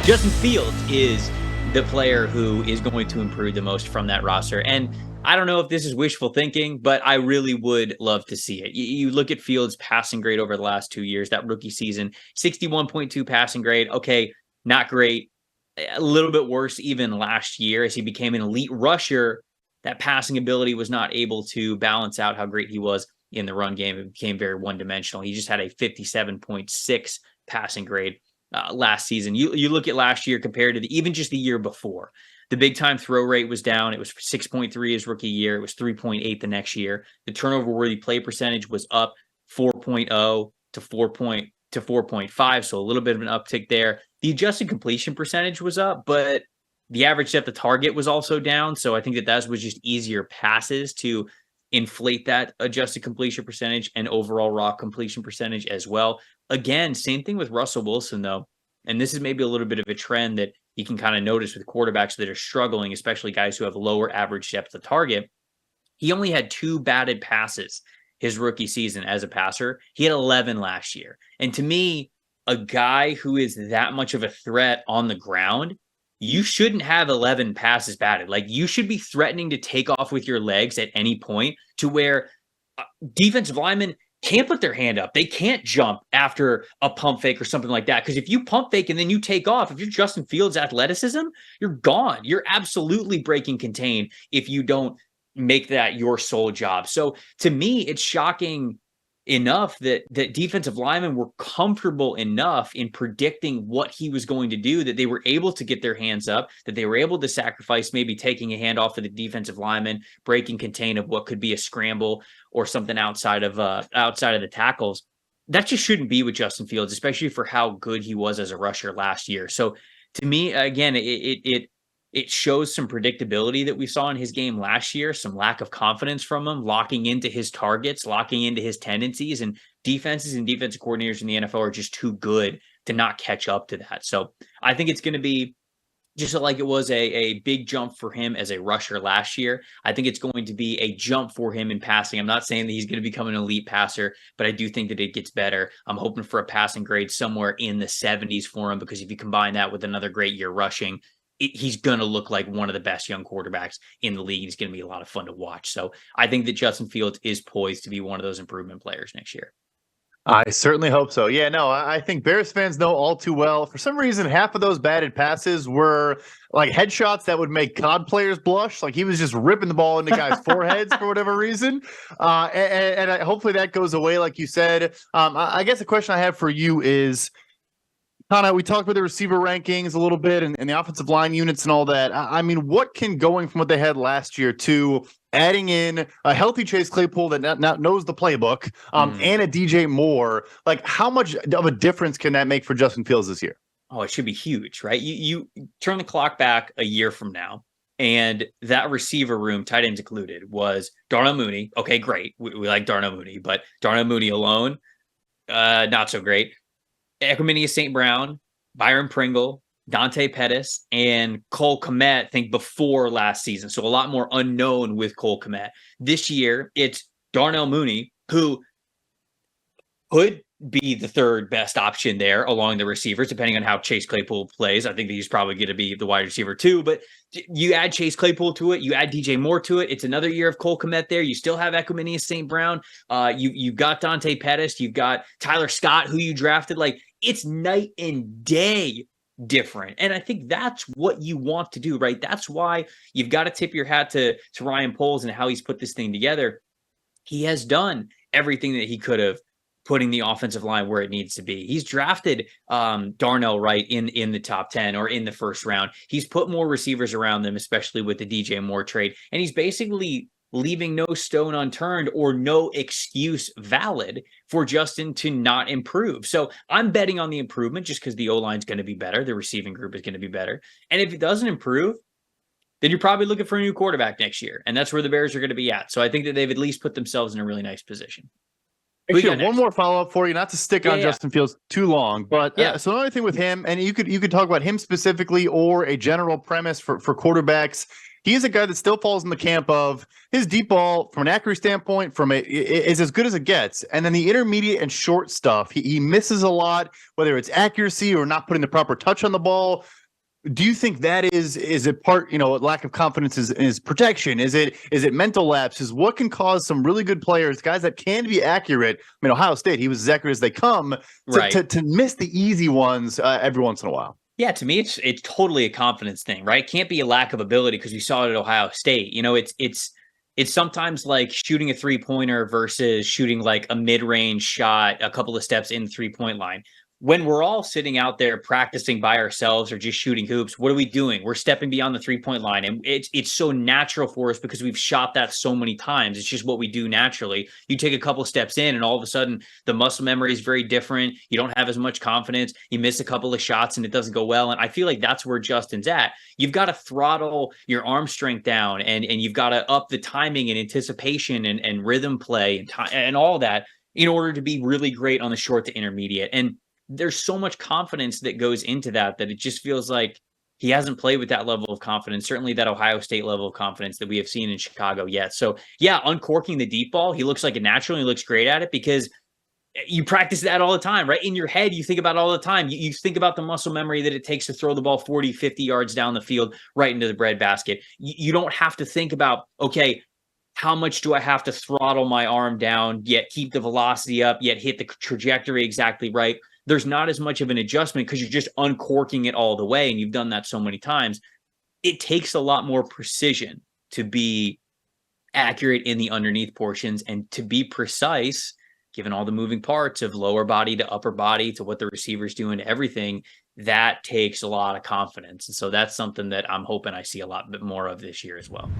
Justin Fields is the player who is going to improve the most from that roster. And I don't know if this is wishful thinking, but I really would love to see it. You look at Fields' passing grade over the last 2 years, that rookie season, 61.2 passing grade. Okay, not great. A little bit worse even last year as he became an elite rusher. That passing ability was not able to balance out how great he was in the run game. It became very one-dimensional. He just had a 57.6 passing grade last season. You look at last year compared to even just the year before. The big time throw rate was down. It was 6.3 his rookie year. It was 3.8 the next year. The turnover worthy play percentage was up 4.0 to 4.5, so a little bit of an uptick there. The adjusted completion percentage was up, but the average depth of target was also down. So I think that was just easier passes to inflate that adjusted completion percentage and overall raw completion percentage as well. Again, same thing with Russell Wilson, though. And this is maybe a little bit of a trend that you can kind of notice with quarterbacks that are struggling, especially guys who have lower average depth of target. He only had 2 batted passes his rookie season as a passer. He had 11 last year. And to me, a guy who is that much of a threat on the ground, you shouldn't have 11 passes batted. Like, you should be threatening to take off with your legs at any point to where defensive linemen can't put their hand up. They can't jump after a pump fake or something like that. Because if you pump fake and then you take off, if you're Justin Fields' athleticism, you're gone. You're absolutely breaking contain if you don't make that your sole job. So to me, it's shocking enough that defensive linemen were comfortable enough in predicting what he was going to do, that they were able to get their hands up, that they were able to sacrifice maybe taking a hand off of the defensive lineman, breaking contain of what could be a scramble or something outside of the tackles. That just shouldn't be with Justin Fields, especially for how good he was as a rusher last year. So to me, again, it shows some predictability that we saw in his game last year, some lack of confidence from him, locking into his targets, locking into his tendencies, and defenses and defensive coordinators in the NFL are just too good to not catch up to that. So I think it's going to be just like it was a big jump for him as a rusher last year. I think it's going to be a jump for him in passing. I'm not saying that he's going to become an elite passer, but I do think that it gets better. I'm hoping for a passing grade somewhere in the 70s for him, because if you combine that with another great year rushing, he's going to look like one of the best young quarterbacks in the league. He's going to be a lot of fun to watch. So I think that Justin Fields is poised to be one of those improvement players next year. I certainly hope so. Yeah, no, I think Bears fans know all too well. For some reason, half of those batted passes were like headshots that would make COD players blush. Like, he was just ripping the ball into guys' foreheads for whatever reason. And hopefully that goes away, like you said. I guess the question I have for you is, we talked about the receiver rankings a little bit and the offensive line units and all that. I mean, what can going from what they had last year to adding in a healthy Chase Claypool that now knows the playbook and a DJ Moore, like, how much of a difference can that make for Justin Fields this year? Oh, it should be huge, right? You turn the clock back a year from now, and that receiver room, tight ends included, was Darnell Mooney. Okay, great. We like Darnell Mooney, but Darnell Mooney alone, not so great. Equanimeous St. Brown, Byron Pringle, Dante Pettis, and Cole Kmet, think before last season. So a lot more unknown with Cole Kmet. This year, it's Darnell Mooney, who could be the third best option there along the receivers, depending on how Chase Claypool plays. I think that he's probably going to be the wide receiver too, but you add Chase Claypool to it, you add DJ Moore to it. It's another year of Cole Kmet there. You still have Equanimeous St. Brown. You've got Dante Pettis. You've got Tyler Scott, who you drafted. Like, it's night and day different. And I think that's what you want to do, right? That's why you've got to tip your hat to Ryan Poles and how he's put this thing together. He has done everything that he could have, putting the offensive line where it needs to be. He's drafted Darnell Wright in the top 10 or in the first round. He's put more receivers around them, especially with the DJ Moore trade. And he's basically leaving no stone unturned or no excuse valid for Justin to not improve. So I'm betting on the improvement just because the O-line is going to be better. The receiving group is going to be better. And if it doesn't improve, then you're probably looking for a new quarterback next year. And that's where the Bears are going to be at. So I think that they've at least put themselves in a really nice position. Actually, one more follow-up for you, not to stick on Justin Fields too long, but so another thing with him, and you could talk about him specifically or a general premise for quarterbacks. he is a guy that still falls in the camp of his deep ball from an accuracy standpoint is as good as it gets. And then the intermediate and short stuff, he misses a lot, whether it's accuracy or not putting the proper touch on the ball. Do you think that is it part, lack of confidence is protection? Is it mental lapses? What can cause some really good players, guys that can be accurate? I mean, Ohio State, he was as accurate as they come, to miss the easy ones every once in a while. Yeah, to me, it's totally a confidence thing, right? It can't be a lack of ability because we saw it at Ohio State. It's sometimes like shooting a 3-pointer versus shooting like a mid-range shot a couple of steps in the 3-point line. When we're all sitting out there practicing by ourselves or just shooting hoops, what are we doing? We're stepping beyond the 3-point line. And it's so natural for us because we've shot that so many times. It's just what we do naturally. You take a couple steps in and all of a sudden the muscle memory is very different. You don't have as much confidence. You miss a couple of shots and it doesn't go well. And I feel like that's where Justin's at. You've got to throttle your arm strength down and you've got to up the timing and anticipation and rhythm play and all that in order to be really great on the short to intermediate. And there's so much confidence that goes into that it just feels like he hasn't played with that level of confidence, certainly that Ohio State level of confidence that we have seen in Chicago yet. So yeah, uncorking the deep ball, he looks like it naturally, he looks great at it because you practice that all the time, right? In your head, you think about it all the time. You think about the muscle memory that it takes to throw the ball 40, 50 yards down the field right into the breadbasket. You don't have to think about, okay, how much do I have to throttle my arm down, yet keep the velocity up, yet hit the trajectory exactly right? There's not as much of an adjustment because you're just uncorking it all the way. And you've done that so many times. It takes a lot more precision to be accurate in the underneath portions and to be precise, given all the moving parts of lower body to upper body to what the receiver's doing to everything. That takes a lot of confidence. And so that's something that I'm hoping I see a lot bit more of this year as well.